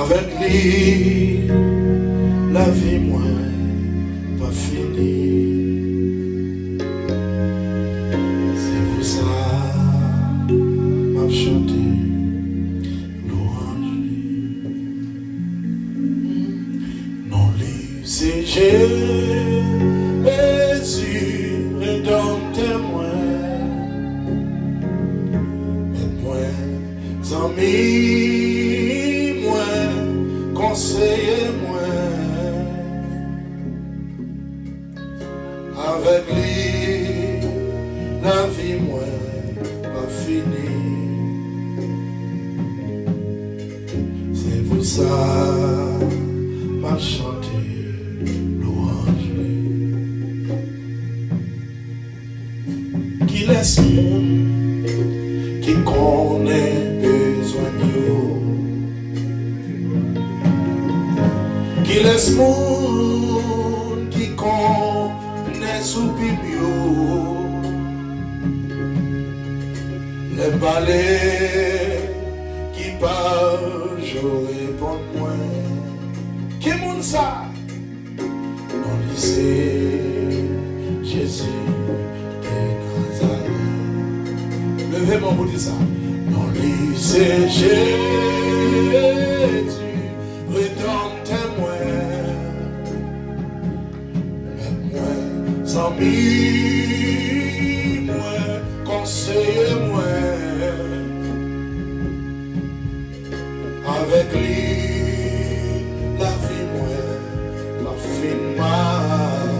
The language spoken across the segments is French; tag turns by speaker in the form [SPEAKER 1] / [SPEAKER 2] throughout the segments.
[SPEAKER 1] Avec lui, la vie moins pas finie. C'est pour ça m'a chanté louange. Non, c'est Jésus, rédempteur moi, mais moi, amis, moi, conseiller moi, avec lui, la vie moi, pas finie. C'est pour ça m'a chanté louange. Qui laisse monde qui connaît besoin de nous, qui laisse monde qui connaît soupir les balais qui parlent, je réponds moi. Qui moun ça? Non, lycée Jésus de Nazareth. Levez-moi pour dire ça. Non, lycée Jésus, rédempteur moi, mais moi, amis, moi, conseiller moi, avec lui. La vie moi, la fin mal.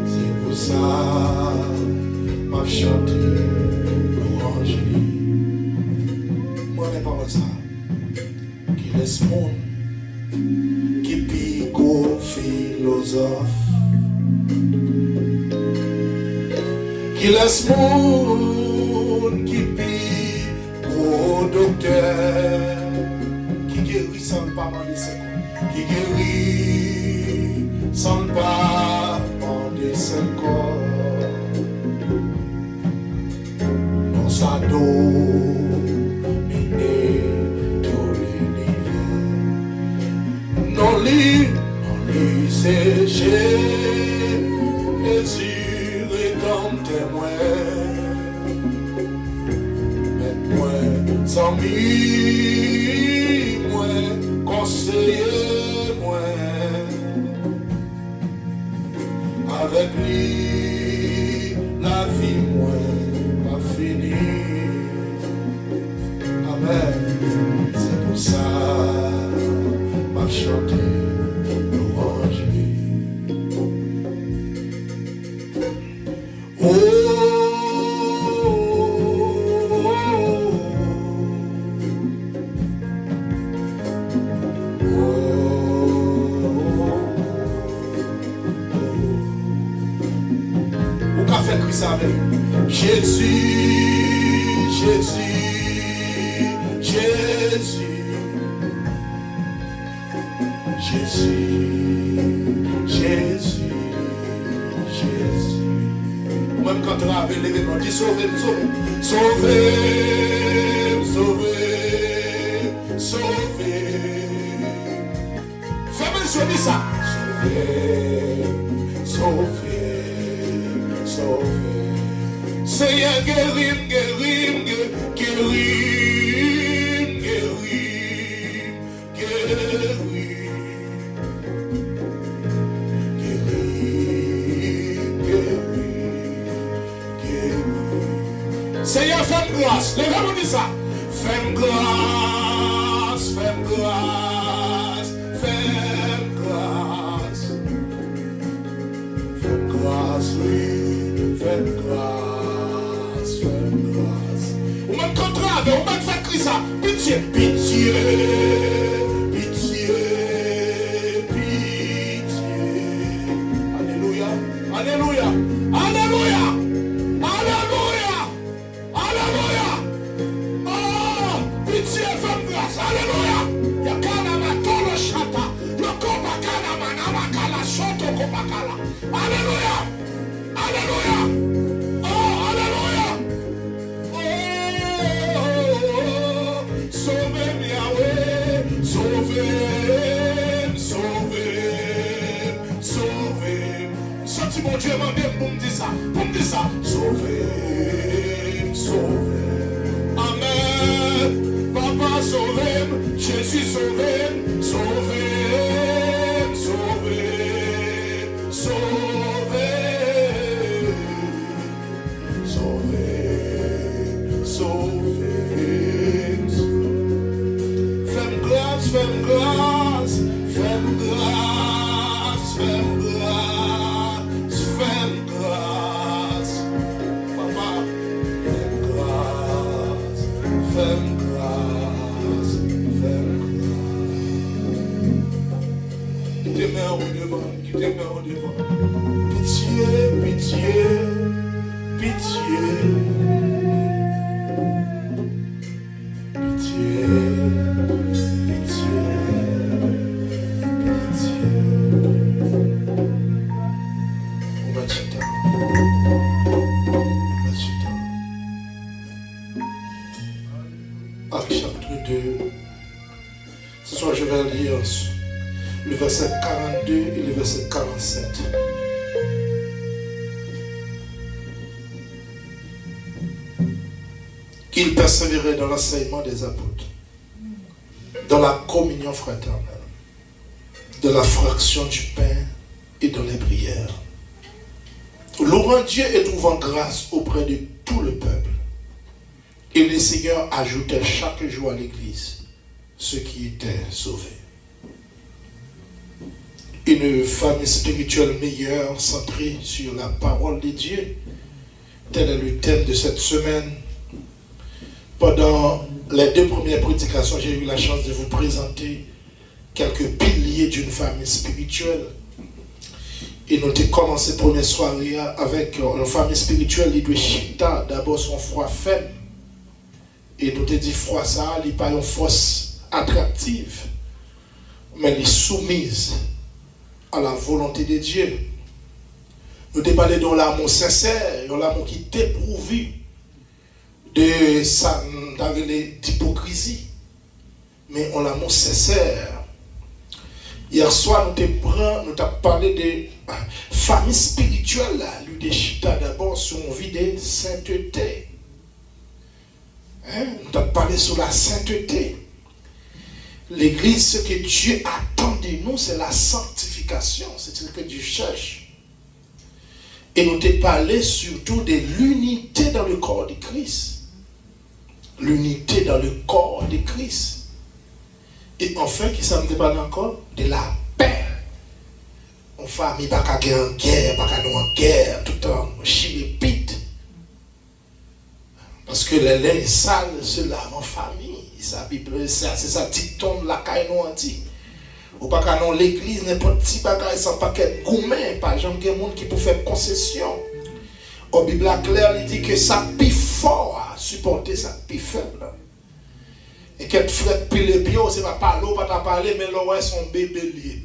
[SPEAKER 1] C'est pour ça m'a chanté louange. Moi n'est pas ça. Qui laisse monde qui pique au philosophe, qui laisse monde qui pique au docteur, sans le pas demander ses corps, qui guérit sans le pas demander ses corps. Dans sa domine tout l'univers. Non, lui, c'est Jésus, rédempteur moi, mais moi, sans lui, conseiller moi, avec lui, la vie moi, pas finie. Amen. C'est pour ça m'a chanté louange. Oh, Jésus, Jésus, Jésus, Jésus, Jésus, Jésus. Même quand on a l'événement, dit sauvez, sauvez, sauvez, sauvez, sauvez. Fais-moi sauver ça. Sauvez, sauvez, sauvez. Seigneur, guéris, guéris, guéris, guéris, guéris, guéris. Seigneur, fais-moi grâce. Levez-moi dit ça. Fais-moi grâce, fais-moi grâce, fais-moi grâce. Fais-moi grâce, oui, fais-moi grâce. Ou même contrave, ou même fait cri ça. Pitié, pitié, pitié, pitié. Alléluia, alléluia, alléluia, alléluia, alléluia. Oh, pitié, femme grâce, alléluia. Yakana matolo shata, yokoma kana manama kala shoto kopakala. Alléluia, alléluia. Sauvez-moi, ça, portez ça. Sauvé, sauvé. Amen. Papa sauvé, Jésus sauvé, sauvé, sauvé, sauvé, sauvé, sauvé. Fais-moi grâce, fais-moi grâce, fais-moi grâce, fais-moi grâce, fais-moi grâce. Papa, fais-moi grâce, fais-moi grâce, fais-moi grâce. Qui te met au devant, qui te met au devant. Pitié, pitié, pitié. Pitié, pitié, pitié. Umachita, umachita. Acte chapitre 2. Ce soir, je vais lire le verset 42 et le verset 47. Il persévérait dans l'enseignement des apôtres, dans la communion fraternelle, de la fraction du pain et dans les prières. Louant Dieu et trouvant grâce auprès de tout le peuple. Et le Seigneur ajoutait chaque jour à l'église ceux qui étaient sauvés. Une famille spirituelle meilleure, centrée sur la parole de Dieu. Tel est le thème de cette semaine. Pendant les 2 premières prédications, j'ai eu la chance de vous présenter quelques piliers d'une famille spirituelle. Et nous avons commencé la première soirée avec une famille spirituelle, il doit chita d'abord son froid faible. Et nous avons dit froid ça, il n'est pas une force attractive, mais il est soumise à la volonté de Dieu. Nous avons parlé de l'amour sincère, de l'amour qui est dépourvu de ça, d'hypocrisie, mais on l'amour sincère. Hier soir, nous avons parlé de famille spirituelle, lui de chita d'abord sur une vie de sainteté. Nous avons parlé sur la sainteté. L'église, ce que Dieu attend de nous, c'est la sanctification, c'est ce que Dieu cherche. Et nous avons parlé surtout de l'unité dans le corps de Christ. L'unité dans le corps de Christ. Et enfin, qui ça me parle encore? De la paix. On famille, pas qu'à guerre en guerre, pas qu'à nous en guerre, tout le temps, chie pite. Parce que les linges sales se lavent en famille. Ça, c'est ça, dicton de la caille nous dit. Ou pas qu'à nous l'église, n'importe petit bagage sans paquet gourmet, par exemple, il y a des gens qui peuvent faire concession. Au Bible claire, il dit que ça plus fort à supporter ça plus faible. Et qu'elle frette plus les bio, c'est pas parler, pas t'en parler, mais là, ouais, son bébé lié.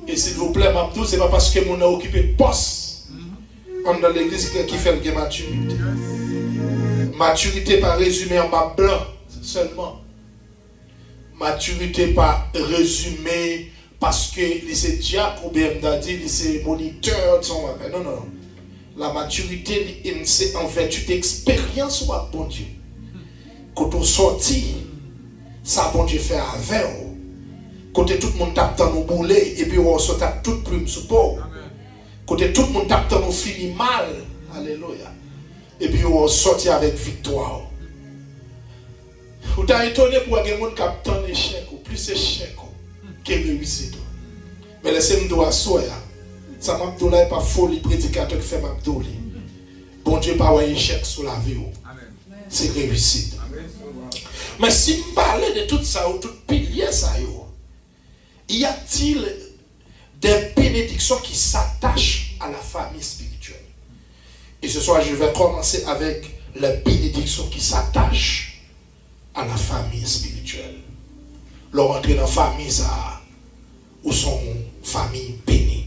[SPEAKER 1] Et s'il vous plaît, Mabdou, c'est pas parce que mon a occupé de poste dans l'église qui fait le maturité. Maturité pas résumé en bas blanc seulement. Maturité pas résumé parce que c'est diacre ou bien dit, c'est moniteur de son. Non, non. La maturité, c'est en vertu d'expérience ou à bon Dieu. Quand on sortit, ça bon Dieu fait avec vous. Quand tout le monde tape dans nos boulets et puis on se tape toute plume sous peau. Quand tout le monde tape dans nos finit mal. Alléluia. Et puis on sortit avec victoire. Vous êtes étonné pour que les gens qui ont tant d'échecs, plus d'échecs que réussite. Mais laissez-moi dire à soi, ça m'a n'est pas folie prédicateur qui fait m'abdouli. Bon Dieu pas un échec sur la vie. C'est réussite. Mais si je parle de tout ça, ou tout pilier ça, y a-t-il des bénédictions qui s'attachent à la famille spirituelle? Et ce soir, je vais commencer avec les bénédictions qui s'attachent à la famille spirituelle. Leur entrer dans la famille, ça, ou son famille bénie.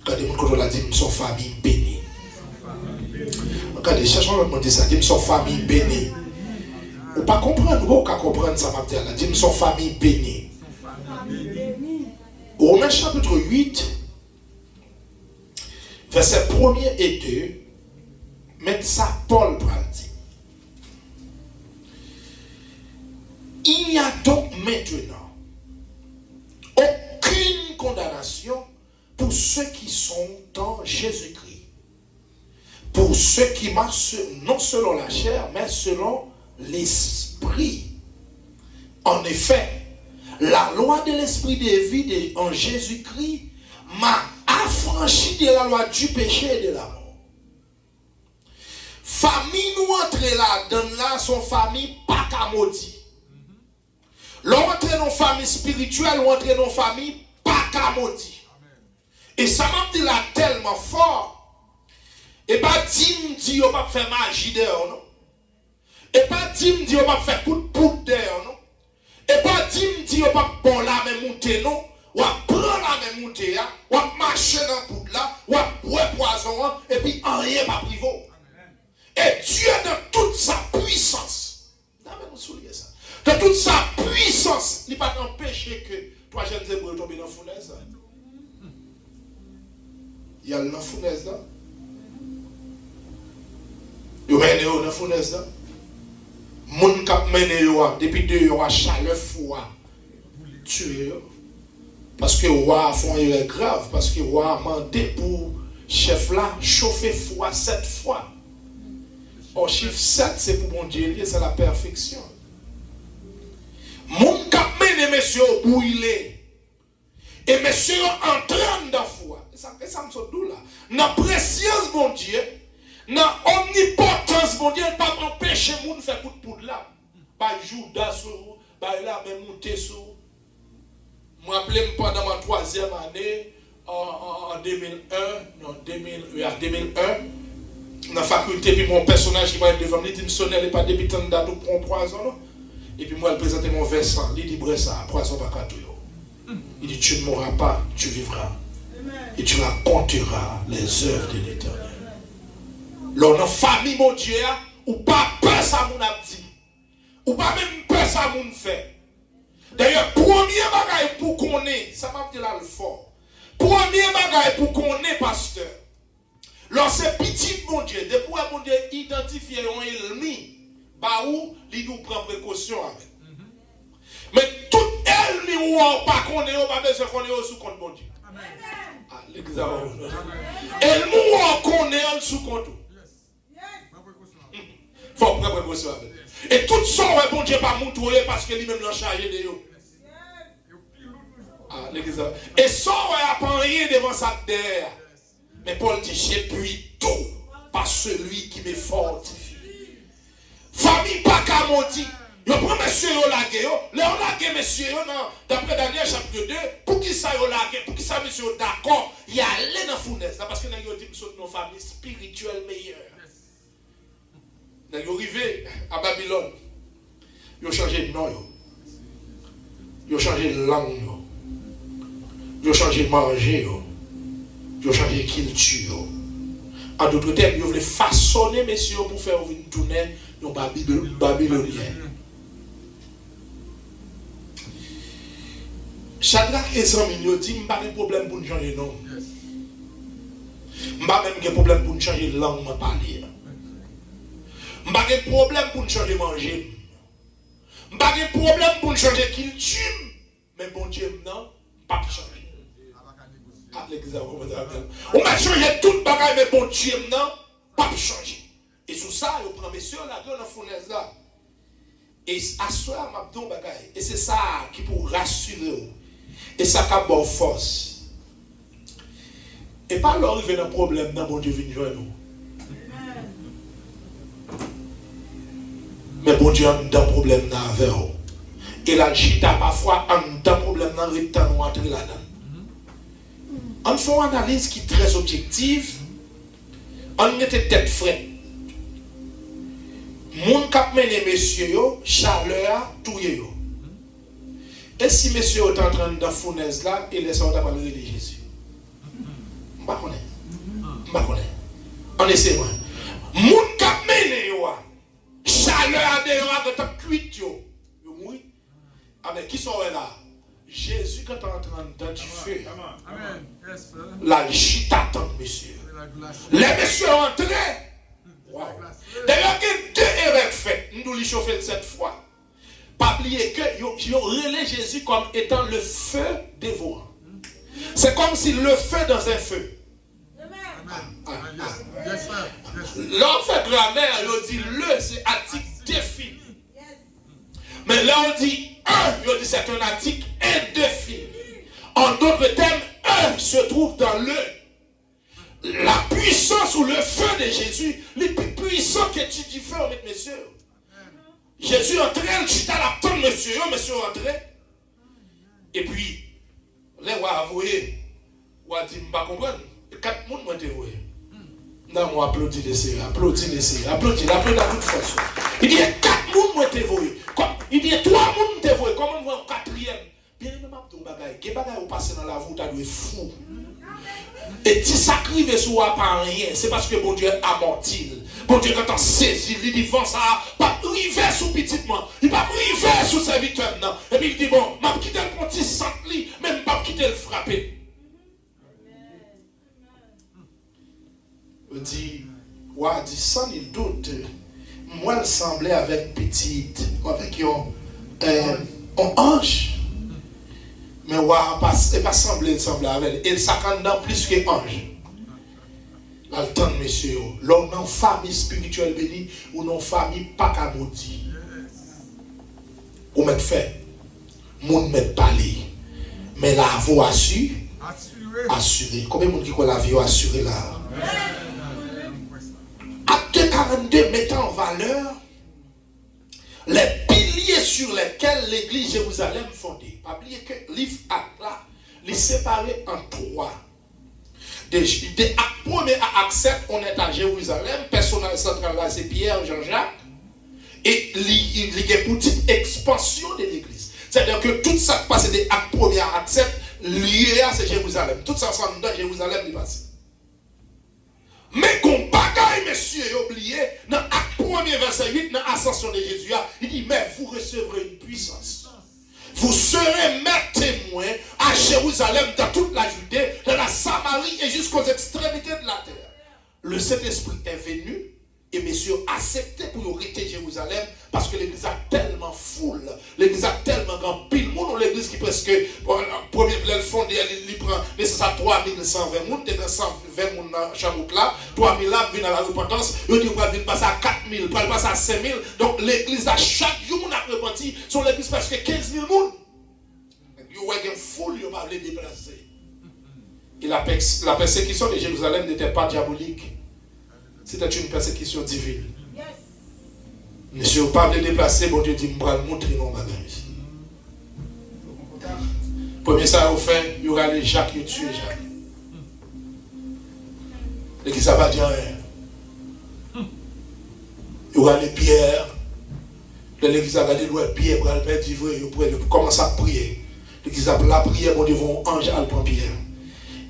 [SPEAKER 1] Regardez, quand on l'a dit, son famille bénie. Regardez, cherchons le mot de ça, dit son famille bénie. Ou pas comprendre, ou pas comprendre ça, m'a dit, dit son famille bénie. Romains chapitre 8, versets 1er et 2, Mais ça, Paul prend dit. Il n'y a donc maintenant aucune condamnation pour ceux qui sont dans Jésus-Christ. Pour ceux qui marchent non selon la chair, mais selon l'esprit. En effet, la loi de l'esprit de vie en Jésus-Christ m'a affranchi de la loi du péché et de la mort. Famille nous entre là, dans là, son famille pas qu'à maudit. L'entre dans famille spirituelle, ou entre dans famille pas qu'à maudit. Et ça m'a dit là tellement fort. Et pas dit on va faire magie dehors, non? Et pas dit on va faire coup de poudre dehors, non? Et pas dit on va bon la même montée, non? Ou à prendre la même montée, ou à marcher dans le poudre là, ou à boire poison, et puis rien pas privé. Et Dieu dans toute sa puissance, dans toute sa puissance, il ne va pas empêcher que trois jeunes hébreux tombent dans la fournaise. Il y a la fournaise là. Vous menez dans la fournaise là. Moun kap mené depuis 2 jours à chaleur fois tuer. Parce que roi font une grave, parce que roi a demandé pour chef là chauffer fois 7 fois. Au chiffre 7 c'est pour mon Dieu, c'est la perfection. Moun kap mené monsieur bouilé. Et monsieur entraîne dans foi. Et ça me saute d'où là? Dans préscience mon Dieu. Dans omnipotence, mon Dieu, ne pas empêcher les gens de faire coup de poudre là. Par Judas, par là, même monter sur. Je me rappelle pendant ma 3e année, en 2001, dans la faculté, puis mon personnage qui va être devant, il dit, il n'est pas débutant de date pour un poison. Et puis moi, il présentait mon versant, il dit, ça, poison pas qu'à tout. Il dit, tu ne mourras pas, tu vivras. Et tu raconteras les œuvres de l'Éternel. Dans la famille, mon Dieu, ou pas peur ça mon a dit. Ou pas même peur ça mon fait. D'ailleurs, premier bagage pour qu'on ait, ça m'a dit là le fort. Premier bagage pour qu'on ait, pasteur. Lorsque petit, mon Dieu, depuis mon Dieu identifier un ennemi, bah où, il nous prend précaution avec. Mais tout ennemi ou pas qu'on ait, on va besoin qu'on ait sous compte, mon Dieu. Ah, l'examen. Ennemi ou qu'on ait sous compte. Faut prendre précaution avec. Et tout ça, bon Dieu, pas montrer parce que lui-même l'a chargé de eux. Ah, l'église. Et ça, on n'a pas rien devant sa terre. Mais Paul dit, j'ai puis tout par celui qui me fortifie. Famille pas qu'à maudit. Le premier monsieur yo lagué yo, le on lagué monsieur yo d'après Daniel chapitre 2, pour qui ça yo lagué, pour qui ça monsieur d'accord, il y a aller dans fournaise parce que nous dit que nos familles spirituelles meilleures. Nous arrivé à Babylone. Ils ont changé de nom. Ils ont changé de langue. Ils ont changé de manger. Ils ont changé de culture. En d'autres termes, ils voulaient façonner messieurs pour faire une tournée dans Babylonien. Shadrach et Samson ont dit, je n'ai pas de problème pour nous changer de nom. Je n'ai pas même de problème pour nous changer de langue, je parler. Je n'ai pas de problème pour nous changer de manger. Je n'ai pas de problème pour nous changer de culture. Mais bon Dieu, non, pas changer. On va changer tout le bagage, mais bon Dieu, non, pas changer. Et sous ça, on prend messieurs là, dans la fournaise là. Et à soi, m'a dit bagage. Et c'est ça qui pour rassurer. Et ça qui a bonne force. Et pas leur arriver dans un problème, dans bon Dieu vient joindre nous. Mais bon Dieu a un problème dans avec vous. Et la chita parfois a un problème dans le temps où entrer là-dedans. On fait une analyse qui est très objective. On était tête fraîche. Moun kap mené messieurs yo, chaleur touye yo. Et si messieurs est en train de fournaise là, il laisse on pas parler de Jésus. M'pa connaît. On essaie moi. Moun kap mené yo, chaleur de yo avec ta cuite yo. Yo mouri. Ah mais qui sont là? Jésus quand est en train de du feu. Amen. La chita attend monsieur. Les messieurs entrés. D'ailleurs, il y a deux erreurs faites. Nous les chauffer cette fois. Pas oublier que ils ont relais Jésus comme étant le feu dévorant. C'est comme si le feu dans un feu. Là, on fait grammaire, on dit le, c'est article défini. Mais là, on dit un, on dit c'est un article indéfini. En d'autres termes, un se trouve dans le. La puissance ou le feu de Jésus, le plus puissant que tu dis feu, messieurs. Jésus entraîne, tu t'as la tente, monsieur entré. Et puis, là, on a avoué, on a dit, je ne comprends pas. 4 personnes m'ont avoué. Non, moi, applaudis les applaudis dans toute force. Il dit, 4 personnes m'ont avoué. Il dit, 3 personnes m'ont avoué. Comment vous en 4e? Bien, je ne sais pas, quel bagage vous passez dans la voûte, tu es fou. Et tu sacrifies sur toi par rien. C'est parce que bon Dieu a menti. Bon Dieu, quand on saisit, il dit, bon, ça pas privé sous petitement. Il va privé sous serviteur. Et puis il dit, bon, je vais quitter le petit centre, même pas quitter le frapper. Il dit, ouais, dit sans nul doute, moi, il semblait avec petite, avec un ange. Mais ouais, il pas semblé avec elle. Il s'accorde dans plus que ange. Là, le temps, monsieur, l'homme dans famille spirituelle bénie ou non famille pas qu'à maudit. Ou mettre fait, moun mettre parler. Mais la voix assurée. Combien de monde qui croit la vie assurée là? Acte 42 mettant en valeur les piliers sur lesquels l'église Jérusalem fondée. Pas oublier que livre acte là, il est séparé en 3. Des actes 1er à acte 7, on est à Jérusalem, personnel central là c'est Pierre, Jean-Jacques, et il y a une petite expansion de l'église. C'est-à-dire que tout ça qui passe des actes 1er à acte 7, lié à Jérusalem. Tout ça ensemble dans Jérusalem, il passe. Mais qu'on bagaille, monsieur, oublié, dans l'acte 1er, verset 8, dans l'ascension de Jésus, il dit, mais vous recevrez une puissance. Vous serez mes témoins à Jérusalem, dans toute la Judée, dans la Samarie et jusqu'aux extrémités de la terre. Le Saint-Esprit est venu et messieurs accepté pour arrêter Jérusalem parce que l'église a tellement foule, l'église a tellement grand pile monde, l'église qui presque, premier bled fondé, il prend nécessaire 3120 monde, il y a 120 monde dans Chamout là, 3000 là viennent à la repentance, il dit qu'on va passer à 4000, pas passer à 5000, donc l'église a chaque jour on a repenti, sur l'église presque 15 000 monde. Il y a une foule, il va les déplacer. Et la persécution de Jérusalem n'était pas diabolique. C'était une persécution divine. Monsieur, vous ne pouvez pas déplacer, bon Dieu dit, je vais montrer mon bagage. Premier ça, au fin, il y aura les Jacques qui ont tué Jacques. L'église n'a pas dit rien. Il y aura les pierres. L'église a regardé l'ouest, pierre, pour aller vivre, il commence à prier. L'église a la prière, bon Dieu, vont ange à prendre pierre.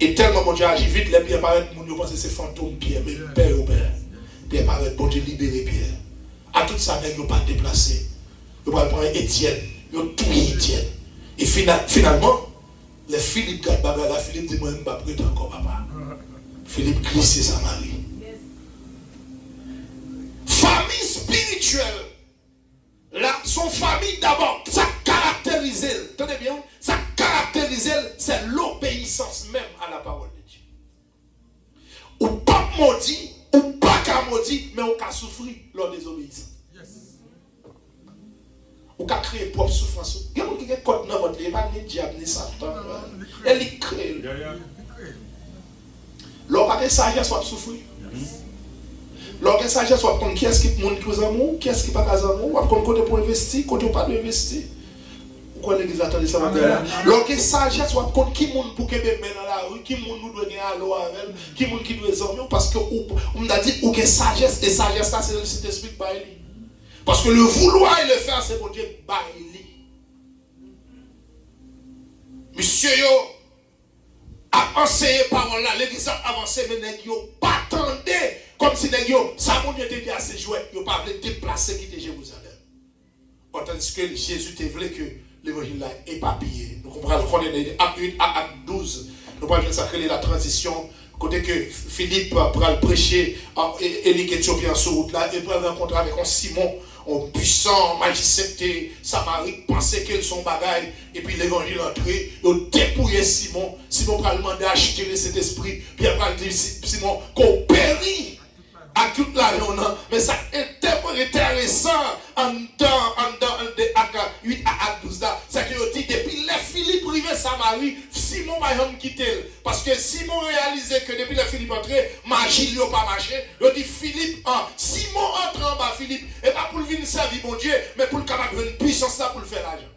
[SPEAKER 1] Et tellement mon Dieu agit vite, les pierres paraissent, mon Dieu pense que c'est fantôme pierre, mais père au père. Pierre paraît, bon Dieu libérer pierre. À tout ça, ils n'ont pas déplacé. Ils vont prendre Étienne, ils ont tué Étienne. Et finalement, les Philippe Gadbaga, la Philippe dit, moi, je ne vais pas prêter encore papa. Philippe glissé sa Marie. Famille spirituelle. Là, son famille d'abord, ça caractérise, tenez bien, ça caractérise, c'est l'obéissance même à la parole de Dieu. Ou pas maudit, ou pas qu'à maudit, mais on qu'à souffrir lors des obéissances. Ou qu'à créer propre souffrance. Il y a quelqu'un qui compte dans votre vie, pas ni diable ni Satan. Elle y crée. Lors pas de sagesse, on va souffrir. Lorsque sagesse, on va prendre qui est-ce qui monte aux amours, qui est-ce qui pas aux amours, on va prendre côté pour investir, côté pas d'investir. Pourquoi l'église attendait ça? Lorsque sagesse, on va prendre qui monte pour que bébé dans la rue, qui monte nous doit gagner à l'eau avec, qui monte qui doit les amours, parce que on a dit ou que sagesse, et sagesse, ça c'est le Saint-Esprit qui baille. Parce que le vouloir et le faire, c'est pour Dieu baille. Monsieur yo a enseigné parole là, l'église a avancé, mais n'est pas attendé. Comme si ça mon Dieu était assez joué, il n'a pas voulu déplacer quitter Jérusalem. Tandis que Jésus te voulait que l'évangile là éparpillé. Nous comprenons qu'on est acte 1 à acte 12. Nous parlons de ça, créer la transition Côté que Philippe va le prêcher et l'Éthiopien sur route là, et va rencontrer avec un Simon, un puissant magicien de Samarie, pensait qu'ils sont bagailles, et puis l'évangile entré, il dépouillé Simon. Simon va demander d'acheter cet esprit, puis il va dire Simon qu'on périt à toute la journée. Mais ça est intéressant en temps de 8 à 12 là. C'est que dit depuis les Philippe arrivé Samarie, Simon va quitter. Parce que Simon réalisait que depuis les Philippe entré, magie n'a pas marché. Il dit Philippe, Simon entre en bas Philippe, et pas pour venir servir mon Dieu, mais pour le capable une puissance là pour le faire l'argent.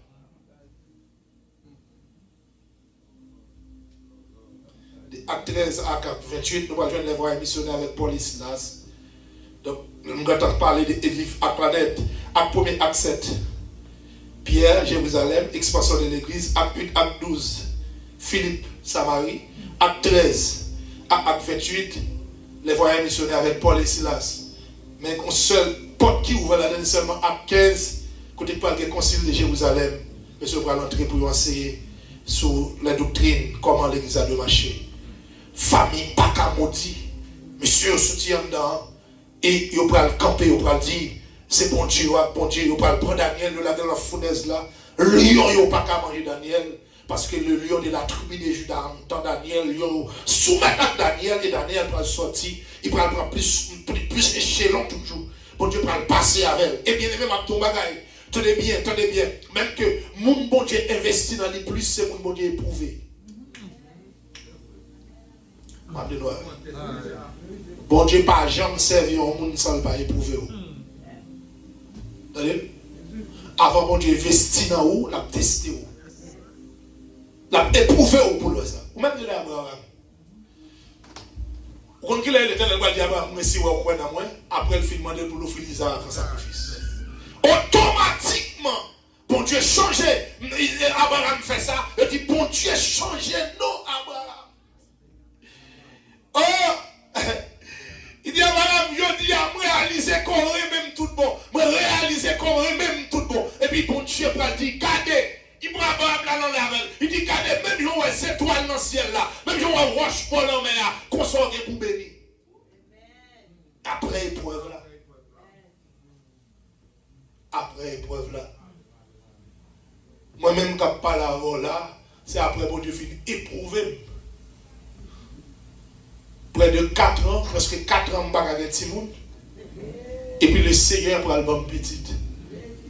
[SPEAKER 1] Acte 13 à 28, nous allons joindre les voyages missionnaires avec Paul et Silas. Donc, nous allons parler de l'Église à planète. Acte 1er, acte 7. Pierre, Jérusalem, expansion de l'Église. Acte 8, acte 12. Philippe, Samarie. Acte 13 à acte 28. Les voyages missionnaires avec Paul et Silas. Mais un seul porte qui ouvre la donne seulement acte 15. Côté de Paul, le concile de Jérusalem. Monsieur va l'entrer pour enseigner sur la doctrine, comment l'Église a de marcher. Famille, pas qu'à maudit. Monsieur, soutien dedans. Et il va le camper, il va le dire, c'est bon Dieu, il va le prendre Daniel de la fournaise là. Lion, il n'a pas qu'à manger Daniel. Parce que le lion de la tribu de Judas, dans Daniel, il soumet à Daniel et Daniel va sortir. Il va prendre plus échelon toujours. Bon Dieu va le passer avec elle. Et bien aimé, ma ton bagaille. Tenez bien. Même que mon bon Dieu investi dans les plus, c'est mon bon Dieu éprouvé. Bon Dieu pas jamais servi au monde sans pas éprouver. Avant bon Dieu investi dans vous, l'a testé vous. L'a éprouvé pour le ça. Ou même de l'Abraham. Quand il est l'éternel va dire Abraham, mais si vous croyez en moi, après le film demandé pour l'offrir Isaac en sacrifice. Automatiquement, bon Dieu changeait. Abraham fait ça, il dit bon Dieu changeait non Abraham. Oh! Il dit à Abraham, je dis à moi réaliser qu'on même tout bon. Moi réaliser qu'on même tout bon. Et puis bon Dieu va dire, regardez, il prend Abraham là dans la mer. Il dit, regardez, même si on a ces étoiles dans le ciel là, même si on a roche pour la mer, qu'on soit pour bénir. Après épreuve là. Après épreuve là. Moi-même, quand je parle avant là, c'est après bon Dieu finit éprouver. Près de 4 ans, presque 4 ans, je avec Timoun. Et puis le Seigneur pour l'album petit.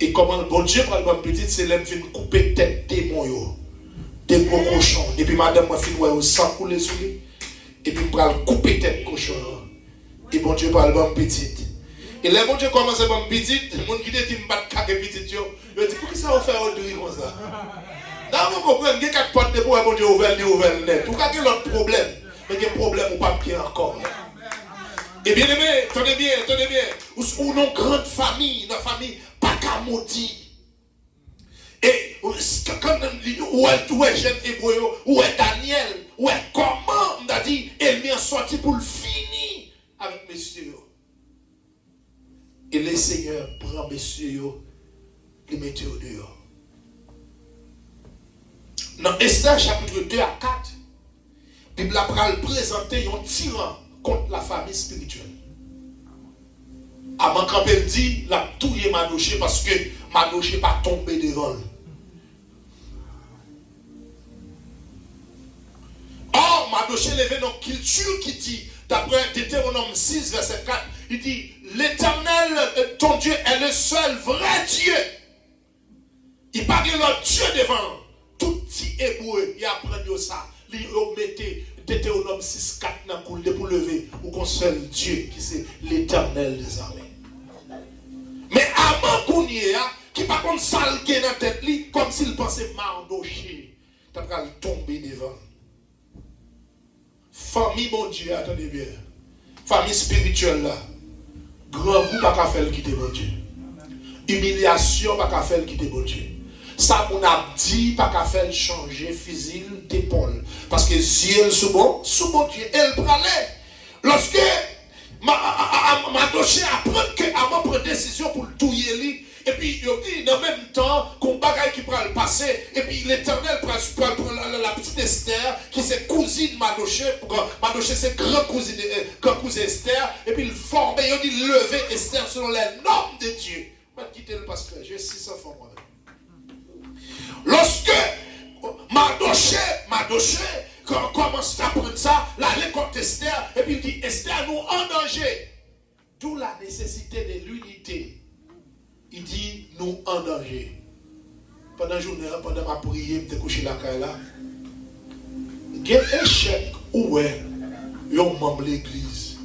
[SPEAKER 1] Et comment le bon Dieu pour l'album petit, c'est l'homme qui couper tête démon, des gros cochons. Et puis madame, moi, fin ouais, au sang couler sous lui. Et puis pour couper tête cochon. Et bon Dieu pour l'album petit. Et là, bon Dieu commence à l'album petit, le monde qui dit, il me bat caquer petit, il dit, pour qui ça va faire autrui comme ça? Non, vous comprenez, il y a 4 portes de bois, bon Dieu ouvert net. Ou quel est l'autre problème? Mais il y a un problème ou pas bien encore. Et bien aimé, tenez bien. Ou nos grandes familles, nos familles, pas qu'à maudit. Et quand où est jeune hébreu, où est Daniel, où est comment, on a dit, elle m'est sorti pour le finir avec messieurs. Et le Seigneur prend messieurs, les met au dehors. Dans Esther chapitre 2 à 4, la Bible a présenté un tyran contre la famille spirituelle. Avant quand elle dit, la touille Madoché parce que Madoché n'est pas tombé devant. Or, Madoché levé dans culture qui dit, d'après Deutéronome 6, verset 4, il dit, l'Éternel, ton Dieu, est le seul vrai Dieu. Il parle de l'autre Dieu devant. Tout petit hébreu, il apprend ça. Il mettait Deutéronome 6, 4 dans le pour lever ou qu'on seul Dieu qui c'est l'Éternel des armées. Mais avant qu'on y ait, qui par contre salgué dans la tête, comme s'il pensait Mardoché, t'as qu'à tomber devant. Famille, mon Dieu, attendez bien. Famille spirituelle là. Grand goût, pas qu'à faire quitter mon Dieu. Humiliation, pas qu'à faire quitter mon Dieu. Ça, on a dit, pas qu'à faire changer fusil d'épaule. Parce que si elle sous bon Dieu, elle pralait. Lorsque Madoché apprend qu'avant de prendre décision pour le touiller, et puis il dit en même temps qu'on bagaille qui prend le passé, et puis l'Éternel prend la petite Esther, qui c'est cousine Madoché, Madoché c'est grand-cousine Esther, et puis il forme, il dit lever Esther selon les normes de Dieu. Je vais quitter le pasteur, j'ai 600 fois moi-même. Lorsque Madoché commence à prendre ça, là, les contre Esther, et puis il dit Esther nous en danger. D'où la nécessité de l'unité. Il dit nous en danger. Pendant la journée, pendant ma prière, je me couché la caille là. Il y a un échec où est un membre de l'église.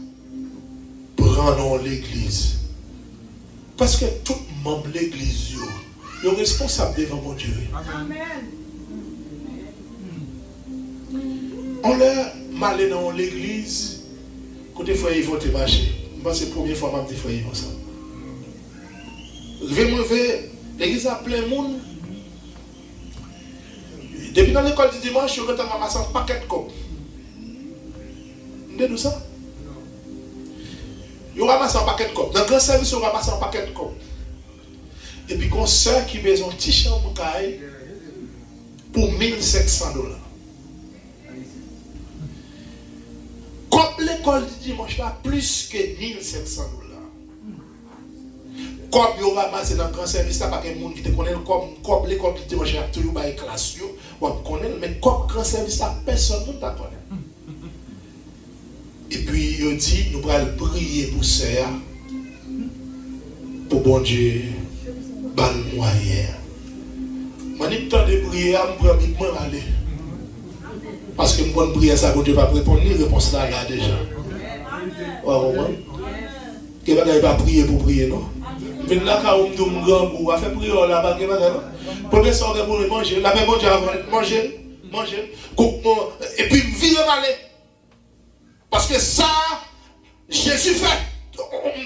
[SPEAKER 1] Prenons l'église. Parce que tout membre de l'église est responsable devant mon Dieu. Amen. On l'a malé dans l'église. Côté fois ils vont te marcher. C'est la première fois que je fais ça. Je vais me lever, l'église a plein de monde. Depuis dans l'école du dimanche, je vais ramasser un paquet de copes. Vous avez ça? Je ramasse un paquet de copes. Dans le grand service, je ramasse un paquet de copes. Et puis, quand soeur qui a besoin d'un petit chambre pour $1,700. Comme l'école du dimanche là, plus que $1,700. Comme il y a ramassé dans le grand service, là, pas qu'il y a des gens qui te connaissent, comme l'école du dimanche là, toujours dans les classes, on connaît, mais comme le grand service là, personne ne te connaît. Et puis il dit, nous allons prier pour ça, pour bon Dieu, ban moyen. Je dis temps de prier, je prends aller. Parce que je prends prier ça, Dieu va répondre, ni réponse là déjà. Vous comprenez? Que vous n'avez pas prier pour prier, non? Vous venez là, quand vous me grand vous avez fait prier là-bas, que vous n'avez pas. Prenez ça pour manger, la même bon Dieu avant, manger. Et puis vivre aller. Parce que ça, Jésus fait,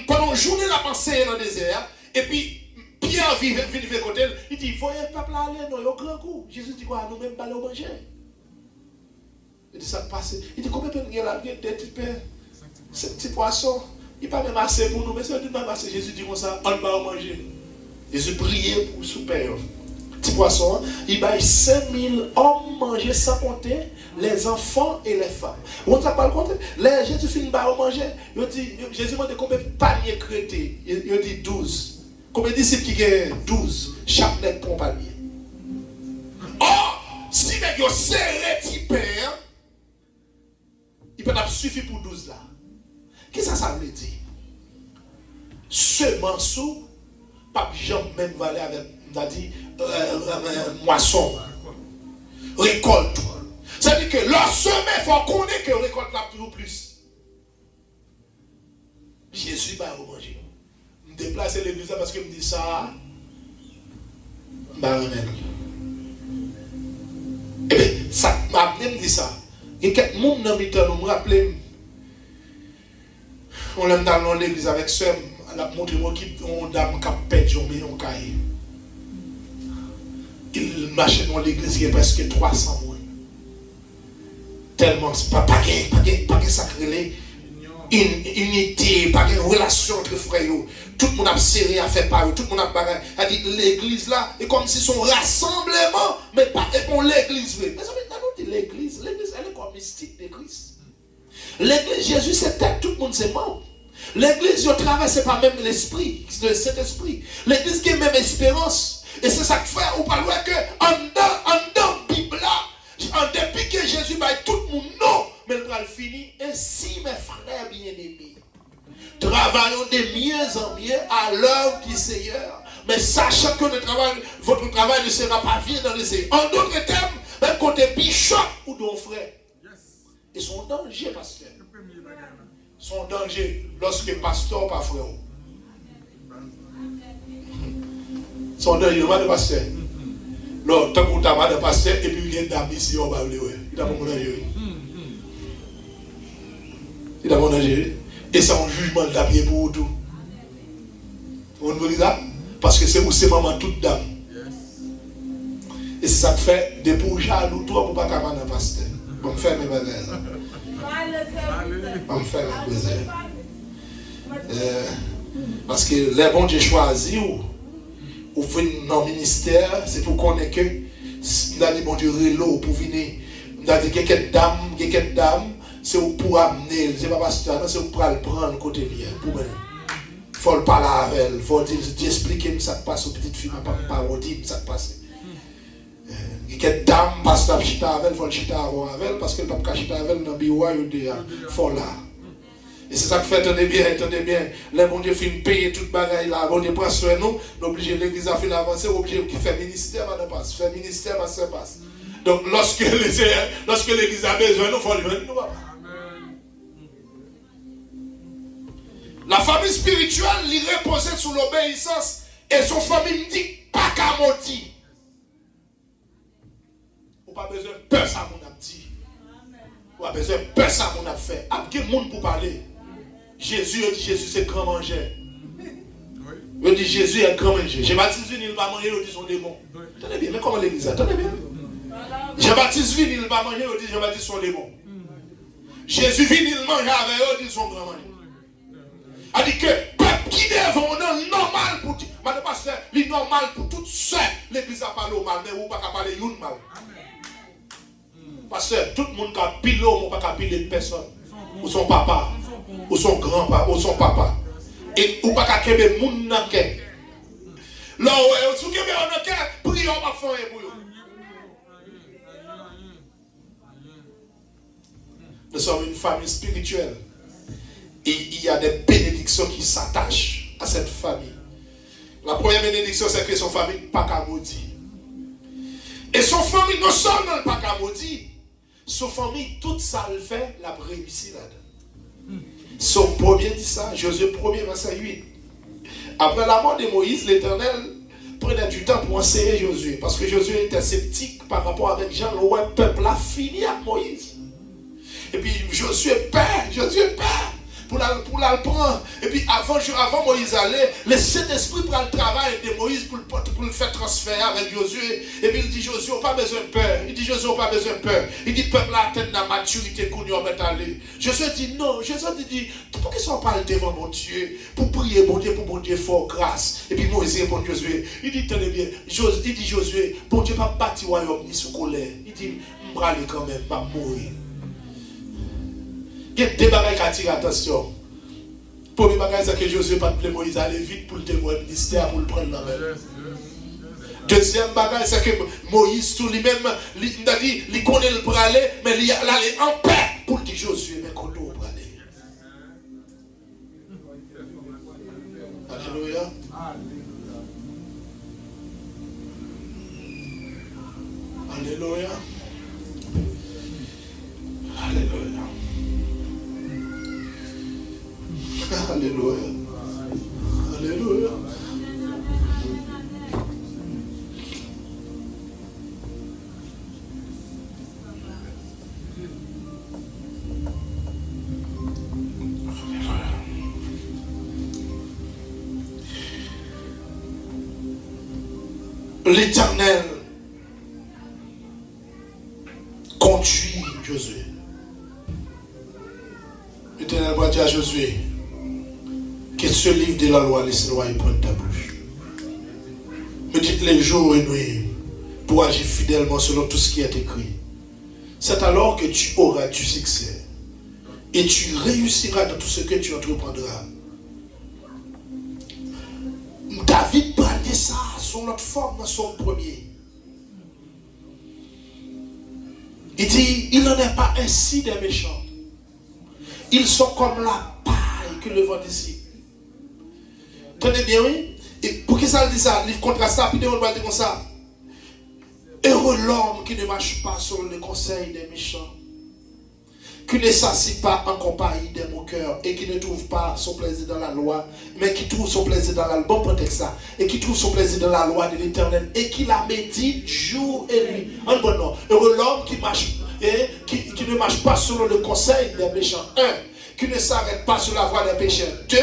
[SPEAKER 1] pendant une journée, la pensée dans le désert, et puis Pierre vient de côté, il dit, il faut y peuple aller, non, il y a un grand coup. Jésus dit quoi, nous-mêmes, pas aller manger. Il dit, ça passe. Il dit, combien de temps il y a des petits pains, ces petits poissons, il n'est pas même assez pour nous, mais c'est pas assez. Jésus dit comme ça, on va manger. Jésus priait pour souper. Petit poisson, il va 5000 hommes manger sans compter les enfants et les femmes. On ne sait pas le compter. Les Jésus finit par manger. Jésus m'a dit combien de paniers crétés. Il dit 12. Combien de disciples qui ont 12. Chaque net pour un panier. Or, si les gens serrent petit pain, il peut être suffit pour 12 là. Qu'est-ce que ça veut dire? Ce morceau, pas jamais même valer avec, on a dit, moisson, récolte. C'est-à-dire que leur semé, il faut qu'on ait que récolte là toujours plus. Jésus va manger. Je me déplace à l'église parce que je me dis ça. Eh bien, ça m'a amené me dit ça. Et quelques monde dans le temps, nous me rappelons. On l'a dans l'église avec sœur, elle a montré moi qui ont dame qui a perdu un cahier. Il marchait dans l'église, il y a presque 300 mois. Tellement, pas de sacré, unité, pas de relation entre frères. Tout le monde a serré à faire pareil, tout le monde a dit l'église là, est comme si son rassemblement, mais pas pour l'église. Mais ça veut dire l'église, elle est comme mystique de Christ. L'église, Jésus, c'est tête, tout le monde c'est membre. L'église, je travaille, c'est pas même l'esprit, c'est le Saint-Esprit. L'église qui a même espérance. Et c'est ça que fait, on parle que en dedans Bible là, en dépit que Jésus va tout le monde non, mais le va finir. Ainsi, mes frères bien-aimés, travaillons de mieux en mieux à l'œuvre du Seigneur. Mais sachant que votre travail ne sera pas vide dans le Seigneur. En d'autres termes, même quand tu es bishop ou ton frère, ils sont en danger, pasteur. Ils sont en danger lorsque pasteur pas frère. Ils sont en danger, pas de pasteur. Non, tant qu'on t'a pas de pasteur, et puis il y a une dame ici, on va aller. Il a pas mon danger. Il a mon danger. Et c'est un jugement de la pied pour tout. Vous voyez ça? Parce que c'est où c'est maman toute dame. Et c'est ça que fait, des pour jaloux, toi, pour pas qu'à un pasteur. Bon, faire mes bagages. Bon, faire mes bagages. Parce que les bons Dieu choisi, Ou venir dans le ministère, c'est pour qu'on ait que, on a dit, bon Dieu, reload pour venir. On a dit, quelques dames, c'est pour amener, c'est pas pasteur, c'est pour le prendre le côté lié. Il faut le parler avec elle, il faut expliquer ça passe aux petites filles, pas parodie, ça passe. Quelques dames, pasteur, chita avec elle, il faut le chita avec elle, parce que le pape chita avec elle dans le bureau, il faut là. Et c'est ça que fait, attendez bien, les bon Dieu finit payer toute bagaille là, bon Dieu prend soin de nous, obligé l'église à finir avancer, obligé de faire ministère, faire ministère, ça passe. Donc lorsque l'église a besoin, nous faut le venir, nous papa. La famille spirituelle, il reposait sur l'obéissance, et son famille me dit, pas qu'à maudire. Ou pas besoin de peur ça mon a dit. Ou pas besoin de peur ça mon a fait. A quel monde pour parler? Jésus c'est grand manger. Il dit Jésus est grand manger. Jean-Baptiste vient, il va manger, il dit son démon. Attendez bien, mais comment l'église? Attendez bien. Jean-Baptiste vient, il va manger, il dit Jean-Baptiste son démon. Jésus vient, il mange avec eux, il dit son grand manger. A dit que peuple qui devant on normal pour dire. Madame pasteur, il est normal pour tout seul. L'église a parlé au mal, mais vous pas parler une mal. Parce que tout le monde qui a pilé, on ne peut pas piler personne. Ou son papa, ou son grand-papa, ou son papa. Et ou pas qu'à kebe moun nan ke. Là où sou kebe on nan ke, prions pas faire pour vous. Nous sommes une famille spirituelle. Et il y a des bénédictions qui s'attachent à cette famille. La première bénédiction, c'est que son famille pas qu'à maudire. Et son famille non seulement pas qu'à maudire, son famille, tout ça le fait, la réussi là-dedans. Son premier dit ça, Josué 1er, verset 8. Après la mort de Moïse, l'Éternel prenait du temps pour enseigner Josué. Parce que Josué était sceptique par rapport avec Jean, le peuple a fini avec Moïse. Et puis Josué perd. Pour la prendre. Et puis avant Moïse allait, le Saint-Esprit prend le travail de Moïse pour le faire transférer avec Josué. Et puis il dit Josué, on n'a pas besoin de peur. Il dit Josué, on n'a pas besoin de peur. Il dit peuple a atteint la maturité qu'on y a aller. Josué dit non. Josué dit, pour qu'ils soient pas devant mon Dieu, pour prier mon Dieu, pour mon Dieu fort grâce. Et puis Moïse répond Josué. Il dit tenez bien, il dit Josué, bon Dieu pas bâti royaume ni sous colère. Il dit, je vais aller quand même, pas mourir. Il y a des bagages qui attirent l'attention. Premier bagage, c'est que Josué pas de Moïse aller vite pour le témoin ministère, pour le prendre la main. Deuxième bagage, c'est que Moïse, tout lui-même, il connaît le aller, mais il allait en paix pour dire Josué, mais qu'on doit aller. Alléluia. Alléluia. Alléluia. Alléluia. Alléluia. L'Éternel conduit Josué. L'Éternel va dire à Josué, que ce livre de la loi, laisse-le et prendre ta bouche. Me dites les jours et nuits pour agir fidèlement selon tout ce qui est écrit. C'est alors que tu auras du succès et tu réussiras dans tout ce que tu entreprendras. David parlait ça sur notre forme dans son premier. Il dit, il n'en est pas ainsi des méchants. Ils sont comme la paille que le vent décide. Tenez bien, oui. Et pour qui ça dit ça? Il contraste ça, puis on va dire comme ça. Heureux l'homme qui ne marche pas selon le conseil des méchants, qui ne s'assit pas en compagnie des moqueurs et qui ne trouve pas son plaisir dans la loi, mais qui trouve son plaisir dans la loi. Bon prétexte ça. Et qui trouve son plaisir dans la loi de l'Éternel et qui la médite jour et nuit. En bon nom. Heureux l'homme qui marche et qui ne marche pas selon le conseil des méchants. 1. Qui ne s'arrête pas sur la voie des pécheurs. 2.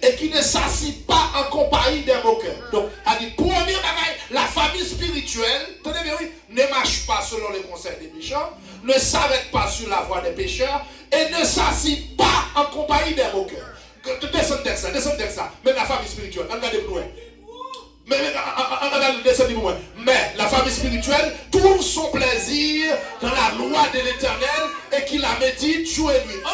[SPEAKER 1] Et qui ne s'assit pas en compagnie des moqueurs. Donc, a dit, premier bagage, la famille spirituelle, tenez bien, oui, ne marche pas selon les conseils des méchants, ne s'arrête pas sur la voie des pécheurs, et ne s'assit pas en compagnie des moqueurs. Descendez ça. Mais la famille spirituelle, regardez plus loin. Mais la famille spirituelle trouve son plaisir dans la loi de l'Éternel et qui la médite jour et nuit. On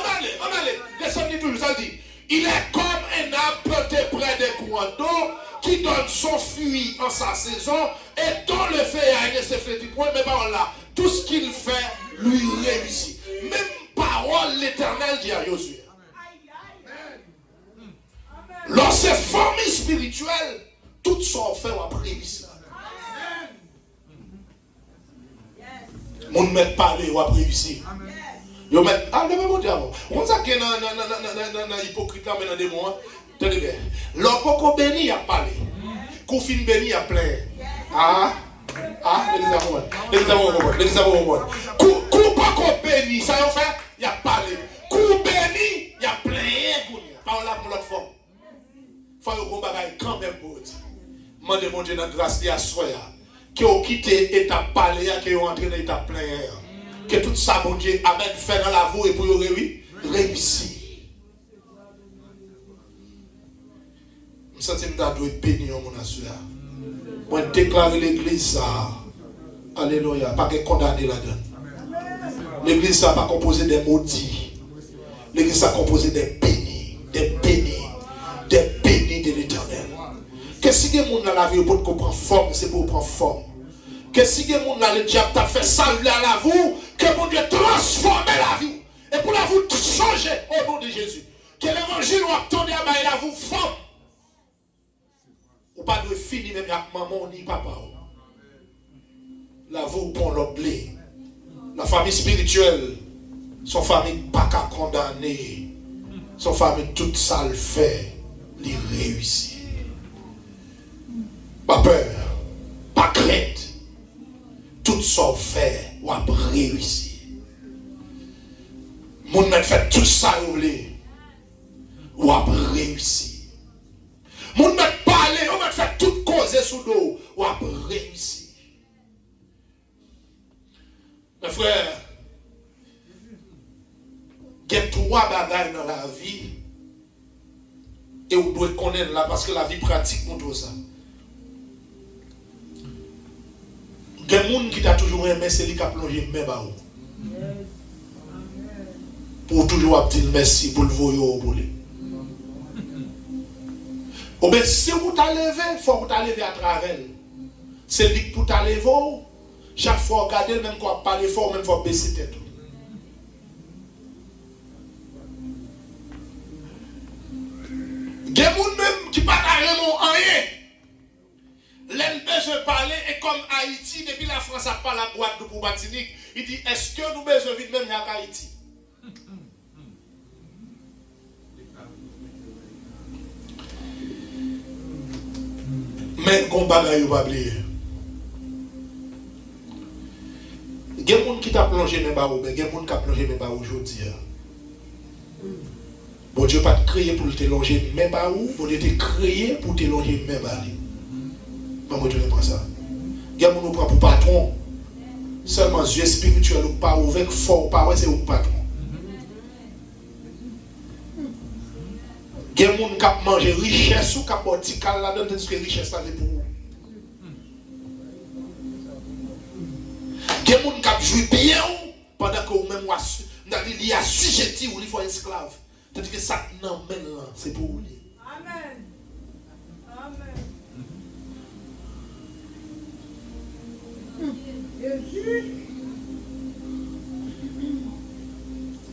[SPEAKER 1] allait. Descendez toujours, ça dit. Il est comme un arbre planté près des courants d'eau qui donne son fruit en sa saison et dont le feuillage ne se flétrit point. Mais par là, tout ce qu'il fait lui réussit. Même parole l'Éternel dit à Josué. Lorsque c'est famille spirituelle, tout son fait va réussir. Mon met parler va réussir. Yo met le même diable. On sait que dans hypocrite là maintenant des mois. Tenez bien. L'opoko béni a parlé. Koufine béni a plein. Les amours. Kou pas ko béni, ça y fait, il a parlé. Kou béni, il a plein. Par là pour l'autre forme. Faut yo bon bagay quand même pour dire. Mande mon Dieu dans grâce de soya que vous quittez étape parler que vous entrez dans l'étape plein. Que tout ça, mon Dieu, amen, fait dans la voie et pour vous réussir. Je sens que je dois être béni, mon assure. Moi, déclarer l'église, ça. Alléluia. Pas que condamner là-dedans. L'église, ça pas composé des maudits. L'église, ça composé des bénis. Des bénis de l'Éternel. Que si les gens dans la vie pour prendre forme, c'est pour prendre forme. Que si les gens dans le diable t'a fait saluer à la vie, que mon Dieu transforme la vie. Et pour la vie tout changer au nom de Jésus. Que l'évangile va tourner à la vie forme. Ou pas de finir même avec maman ni papa. La vie pour l'oblet. La famille spirituelle, son famille pas qu'à condamner. Son famille toute ça le fait, les réussit. Pas peur, pas crainte. Tout ça fait, ou a réussi. Mon m'a fait tout ça, ou a réussi. Mon m'a parlé, on m'a fait tout cause sous l'eau, ou a réussi. Mes frères, il y a trois bagages dans la vie, et vous devez connaître là, parce que la vie pratique montre ça. Il y a des gens qui t'a toujours aimé, c'est lui qui a plongé même à vous. Pour toujours dire merci pour le voyer au boulot. Ou bien si vous t'enlevez, il faut que vous t'enlevez à travers. C'est lui qui pour t'enlever, chaque fois regarder, même quand vous parlez fort, même faut baisser tête. Il y a des gens même qui ne parlent rien. L'NP parler et comme Haïti, depuis la France a pas la boîte de pour Martinique, il dit est-ce que nous besoin vite même à Haïti? Mais qu'on bagaille pas oublier. Il y a des gens qui t'a plongé même pas mais il y a des gens qui a plongé même pas aujourd'hui. Bon Dieu pas te créer pour te longer même pas où, bon Dieu te créé pour te longer même pas lui. Moi, je ne pas ça. Il y a des gens qui prend pour patron. Seulement, yeux spirituels ou pas ouvert, fort ou pas, c'est au patron. Il y a des gens qui mangent richesse ou qui ont botical là-dedans, tandis que richesse là, c'est pour vous. Il y a des gens qui jouent bien pendant que vous-même, il y a assujetti ou il faut esclave. Tandis que ça, non, maintenant, c'est pour vous. Amen. Amen.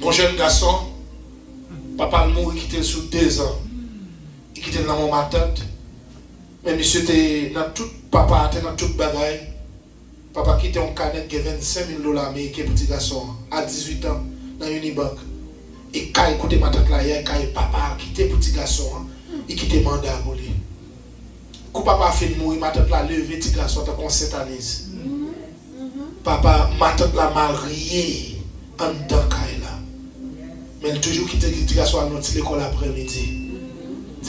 [SPEAKER 1] Mon jeune garçon, papa le mort, il quittait sous 2 ans. Il quittait dans mon matante. Mais monsieur était dans tout, papa était dans toute bagaille. Papa quittait en canette qui a $25,000 américains, petit garçon, à 18 ans, dans Unibank. Et quand il écoutait ma tante là, quand papa quittait petit garçon, il quittait mandat pour lui. Quand papa a fait mourir, ma tante là, levé petit garçon, t'as qu'on s'étanise. Papa, ma tante l'a marié en Dakaïla. Mais il toujours quitté le garçon à notre école l'après-midi.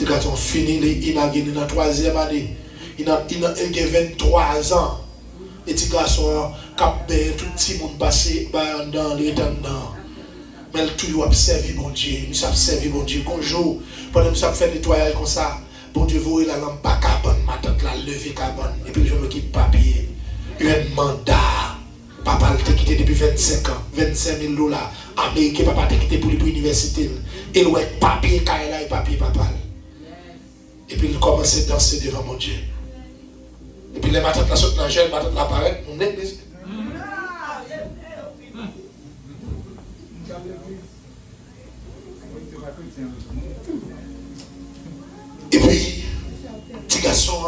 [SPEAKER 1] Le garçon fini, il a gagné dans la 3e année. Il a 23 ans. Et le garçon a fait tout le monde passé dans les temps. Mais il a toujours observé mon Dieu. Il a observé mon Dieu. Un jour, pendant que ça fait nettoyage comme ça, Bon Dieu, vous la lampe pas cabane, ma tante la levé cabane. Et puis je me quitte papier. Un mandat. Papa t'a quitté depuis 25 ans, 25 000 dollars. Américain, papa t'a quitté pour l'université. Et ouais, papier, Kaila et papier, papa. Et puis il commence à danser devant mon Dieu. Et puis les matins la saute dans la gel, matins la paraît, mon église. Et puis, petit garçon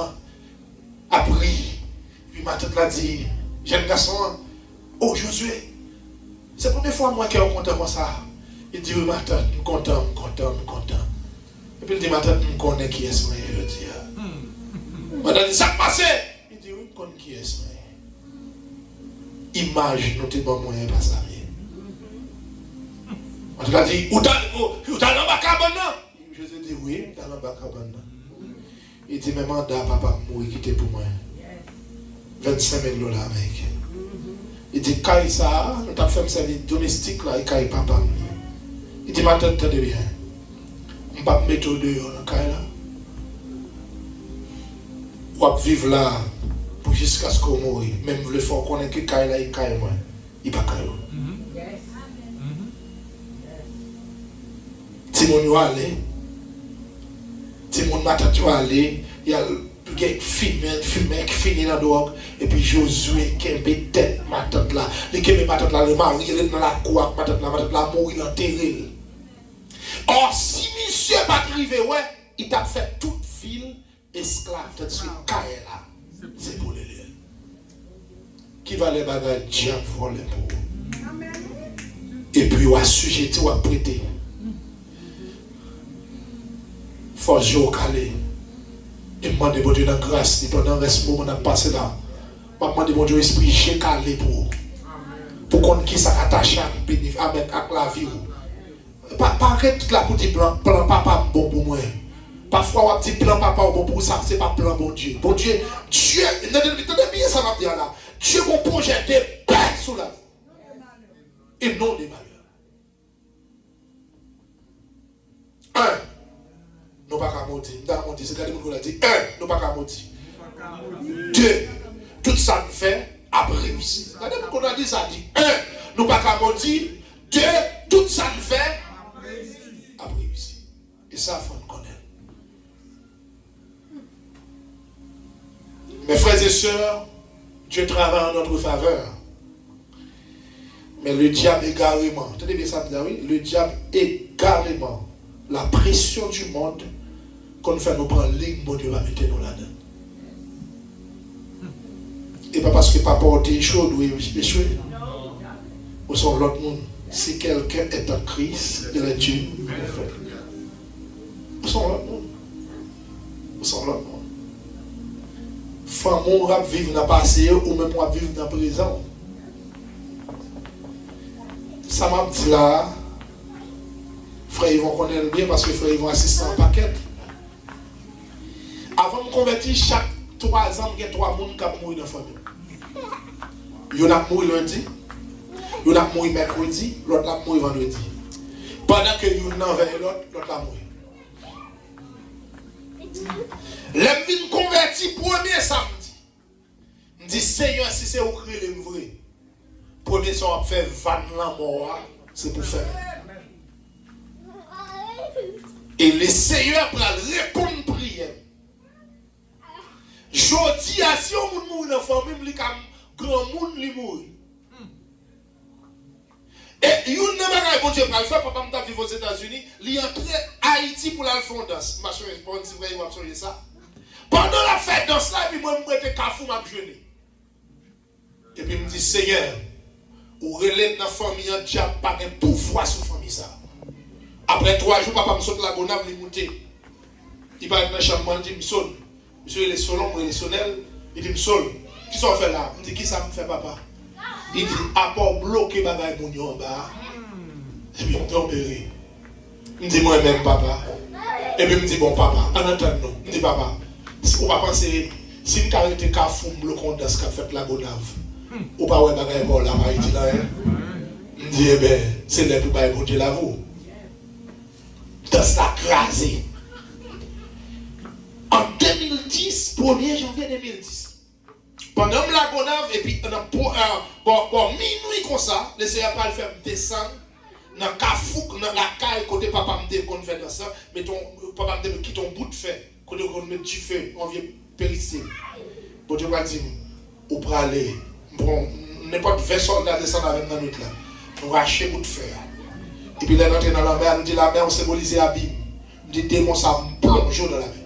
[SPEAKER 1] a pris. Puis ma tante l'a dit, jeune garçon, oh Josué, c'est la première fois moi qui est content comme ça. Il dit, oui ma tante, je suis content. Et puis il dit, ma tante, je connais qui est ce que je veux dire. Ma tante dit, ça passe. Il dit, oui, je connais qui est ce que image, nous t'es bon moyen pas ça. Ma tante a dit, où t'as dans ma cabane? Je lui ai dit, oui, t'as dans ma cabane. Il dit, mais mandat, papa, mourir qui était pour moi. 25 000 dollars américains. Il dit, quand ça, nous avons fait un service domestique là, et quand papa. Il dit, ma tante, tenez bien. Je ne vais pas me mettre au dehors dans le cas là. On va vivre là pour jusqu'à ce qu'on meure. Même le fond qu'on ait que quand là, il caille moi. Il ne va pas caille. Timon va aller. Timon ma tante va aller. Il y a filmé fini dans dehors et puis Josué qui est tête ma tante là les qui ma tante là le mari il est dans la cour ma tante là mourir enterré. Or si monsieur pas arrivé ouais il t'a fait toute ville esclave tandis que Kaela c'est pour les qui va les bagages diable voler pour et puis on assujetti ou prêter force jo calé. Et je demande bon Dieu dans la grâce, pendant le reste moment passé là. Je demande bon Dieu esprit j'ai calé pour qu'on qui s'attache avec la vie. Pas arrête là pour dire plan papa bon pour moi. Parfois on dit plan papa bon pour ça, c'est pas plan bon Dieu. Bon Dieu, Dieu, entendez bien ça va dire là. Dieu mon projet de paix sous la vie. Et non des malheurs. Nous pas qu'à maudire. C'est quand nous l'a dit. Nous pas qu'à maudire. Deux, tout ça nous fait après réussir. Regardez qu'on a dit ça dit. Nous pas qu'à maudire. Deux, tout ça nous fait après réussir. Et ça, il faut nous connaître. Mes frères et sœurs, Dieu travaille en notre faveur. Mais le diable également. Entendez bien ça, oui? Le diable également. La pression du monde qu'on fait nous prendre ligne, bon Dieu va mettre nous là-dedans. Et pas parce que papa a été chaud, nous échoué. Ou sont l'autre monde. Si quelqu'un est en Christ, il est Dieu. Ou sont l'autre monde. Ou sont l'autre monde. Femme, on va vivre dans le passé ou même on va vivre dans le présent. Ça m'a dit là, frère, ils vont connaître bien parce que frère, ils vont assister en paquet. Avant de me convertir, chaque 3 ans, il y a 3 personnes qui ont mouru dans la famille. Il y en a mouru lundi, il y en a mouru mercredi, l'autre a mouru vendredi. Pendant que il y en a vers l'autre a mouru. Les vignes convertis premier samedi. Je dis Seigneur, si c'est au créer le vrai. Premier soir, on fait 20 ans mort, c'est pour faire. Et le Seigneur pour répondre prière. Je dis à si on mourit dans la famille, il y a un grand monde qui mourit. Et il y a un bon Dieu pour le faire, papa m'a vivre aux États-Unis, il est entré à Haïti pour la fondance. Ma chérie, je pense que vous avez ça. Pendant la fête dans cela, il m'a dit que Kafou m'a jeûné. Et puis il me dit, Seigneur, ou relève dans la famille, un diable pas de pouvoir sur la famille. Après 3 jours, papa me saute la gonave, il monte. Il va dans la chambre, il dit, monsieur, il est solon, il est sonnel. Il dit, monsieur, qui sont fait là? Il dit, qui ça me fait, papa? Il dit, à part bloquer bagaille mon en bas. Et puis, il me tombe. Il me dit, moi-même, papa. Et puis, il me dit, bon, papa, en attendant, il me dit, papa, si vous ne pensez pas, si vous avez été cafou, bloquant dans ce qu'a fait la gonave, ou pas, ouais, bagaille bon là, il dit, là, il me dit, eh bien, c'est là pour bailler mon Dieu là, vous. Dans la crasé. En 2010, 1er janvier 2010. Pendant la gonave, et puis minuit comme ça, le Seigneur va le faire descendre dans le cafouk, dans la caille, côté papa me dit qu'on fait dans ça, mais ton papa me dit quitte ton bout de fer, côté qu'on met du feu, on vient périsser. Bon Dieu va dire, ou pour aller, bon, n'importe 20 soldats descendent avec nous là, nous racher bout de fer. Et puis là, nous entrons dans la mer, nous dit la mer, on symbolise l'abîme. Nous dit démon, ça me plonge dans la mer.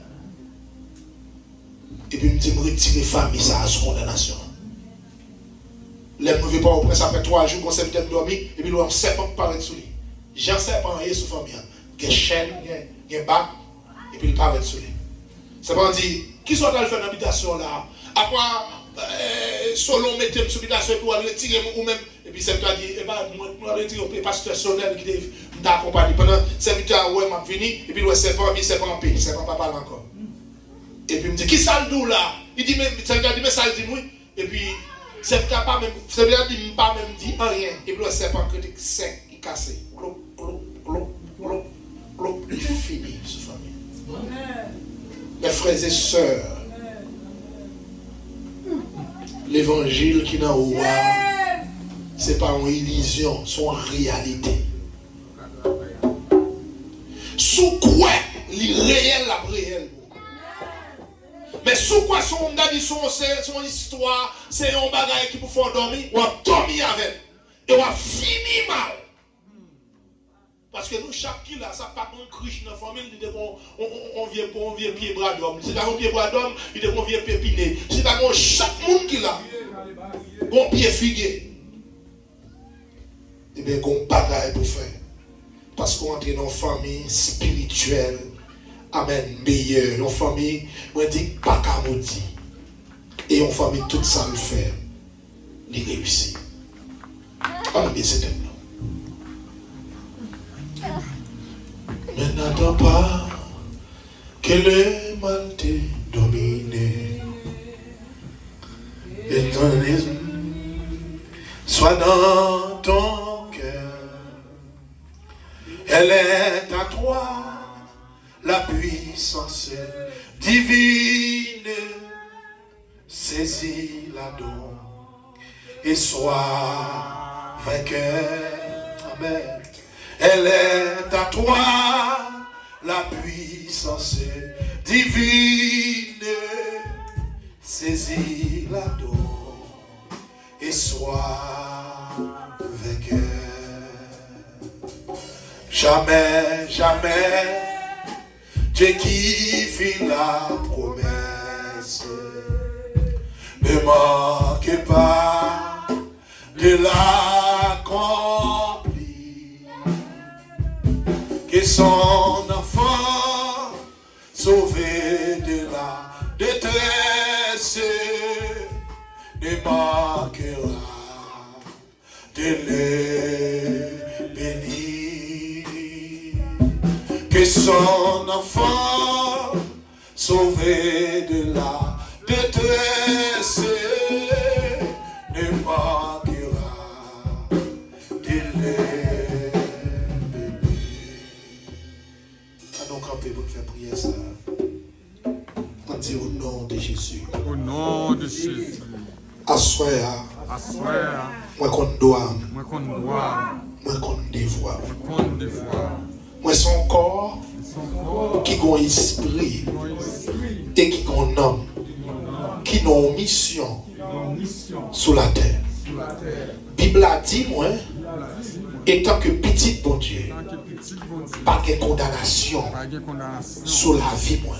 [SPEAKER 1] Et puis, je me retire famille, ça a sous condamnation. Les mauvais pas au ça fait 3 jours qu'on s'est peut-être dormi, et puis nous avons 7 ans qui paraît sous lui. Jean serpent est sous famille. Il y a chaîne, il y a bac, et puis il paraît sous lui. Ça veut dire, qui sont dans le faire l'habitation là? Après, Solon mettait sous l'habitation pour aller retirer ou même, et puis c'est dit, et bien, nous allons retirer le pasteur Sonel qui t'accompagne. Pendant 7 ans, ouais, m'a fini, et puis le serpent en paix, serpent pas parle encore. Et puis il me dit, qui ça le doux là? Il dit, mais ça dit, mais ça le dit, oui. Et puis, c'est pas même, c'est bien dit, pas même dit rien. Et puis le serpent critique sec, il casse. Clop, clop, clop, clop, clop, il finit, ce famille. Mes frères et sœurs, l'évangile qui n'a haut, c'est pas une illusion, c'est une réalité. Sous quoi, l'irréel, la réelle. Mais sous quoi son histoire, c'est un bagage qui vous fait dormir, ou a dormi avec, et on a fini mal. Parce que nous, chaque qui là, ça pas un criche dans la famille, il dit qu'on vient pied bras d'homme. Si t'as un pied bras d'homme, il dit qu'on vient pépiné. Si t'as chaque monde qui là, qu'on pied figué. Eh bien, qu'on bagaille pour faire. Parce qu'on entre dans une famille spirituelle. Amen, meilleur. Une famille, on dit pas qu'à maudit. Et une famille, tout ça le fait. Il réussit. Amen, c'est un mais n'attends pas que le mal t'ait dominé. Et ton esprit soit dans ton cœur. Elle est à toi, la puissance divine. Saisis-la donc et sois vainqueur. Amen. Elle est à toi, la puissance divine. Saisis-la donc et sois vainqueur. Jamais, jamais, Dieu qui fit la promesse ne manque pas de l'accomplir. Que son enfant sauvé de la détresse ne manquera de le bénir. Que son enfant sauvé de la détresse ne manquera de le camper pour faire prier ça. On dit au nom de Jésus.
[SPEAKER 2] Au nom de Jésus.
[SPEAKER 1] Assoya.
[SPEAKER 2] Assoya.
[SPEAKER 1] Moi qu'on doit.
[SPEAKER 2] Moi qu'on doit.
[SPEAKER 1] Moi qu'on dévoie.
[SPEAKER 2] Moi qu'on dévoie.
[SPEAKER 1] Moi son corps qui a un esprit et qui a un homme qui a une mission sur la terre. Bible a dit moi étant que petit bon Dieu, pas de condamnation sur la vie moi.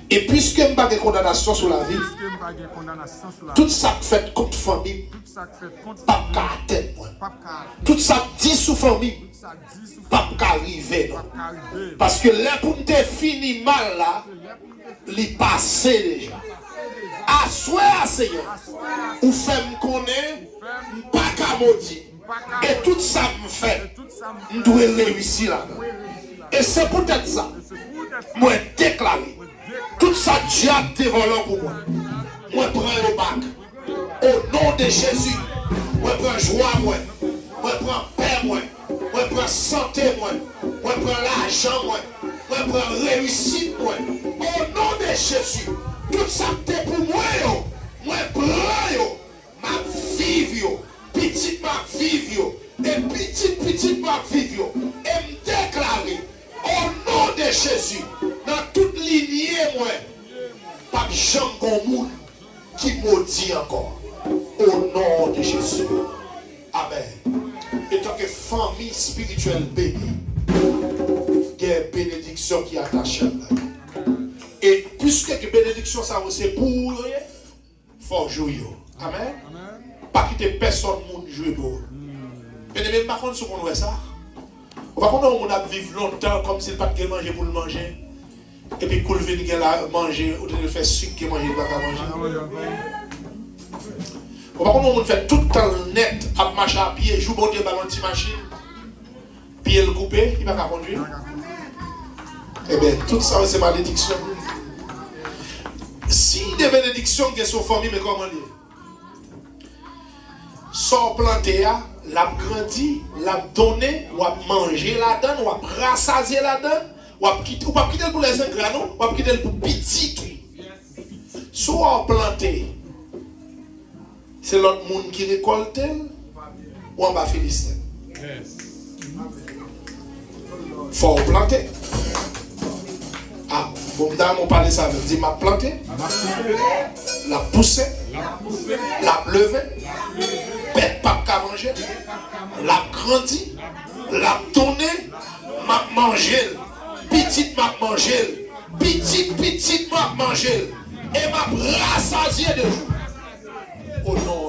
[SPEAKER 1] Et puisque je n'ai pas de condamnation sur la vie, tout ça fait contre famille, pas qu'à tête moi. Tout ça dit sous famille, pas qu'à arriver. Parce que là pour te finir mal là, il passé déjà. Assois Seigneur, ou fait me connaître, pas qu'à maudire. Et tout ça me fait, je dois réussir là. Et c'est peut-être ça, moi déclarer, tout ça Dieu a dévoilé pour moi. Moi prends le bac, au nom de Jésus, moi prends joie, moi prends paix, moi prends santé, moi prends l'argent, moi prends réussite, moi. Au nom de Jésus, tout ça t'es pour moi, moi prends, ma vive, petit ma vive, et petit ma vive, et me déclarer, au nom de Jésus, dans toute lignée, moi, pas de gens comme qui maudit encore, au nom de Jésus. Amen. Et tant que famille spirituelle bénie, il y a une bénédiction qui est attachée là. Et puisque la bénédiction, ça c'est pour vous, il faut jouer. Amen. Pas quitter personne pour jouer pour vous. Mais même par contre, si on voit ça, on va qu'on a vivre longtemps comme s'il n'y a pas de manger pour le manger. Et puis, quand il vient là manger, ou de faire sucre qui manger, il ne va pas manger. On va qu'on fait tout le temps net, à marcher à pied, jouer bon Dieu, ballon de machine, pied le coupé, il ne va pas conduire. Eh bien, tout ça, c'est malédiction. Si des bénédictions qui sont famille, mais comment dire? Sans planter, l'a grandi, l'a donné, ou a mangé la donne, ou a rassasié la donne, ou a quitter pour les ingrats, ou a quitter pour petit. Soit planté, c'est l'autre monde qui récolte, ou on va féliciter. Faut planter. Ah, bon, dame, on parle ça, veut dire m'a planté, la poussé, la levé, bête pas qu'à manger, la grandi, la tourné, m'a mangé, petite m'a mangé, petite m'a mangé, et m'a rassasié de jour. Au nom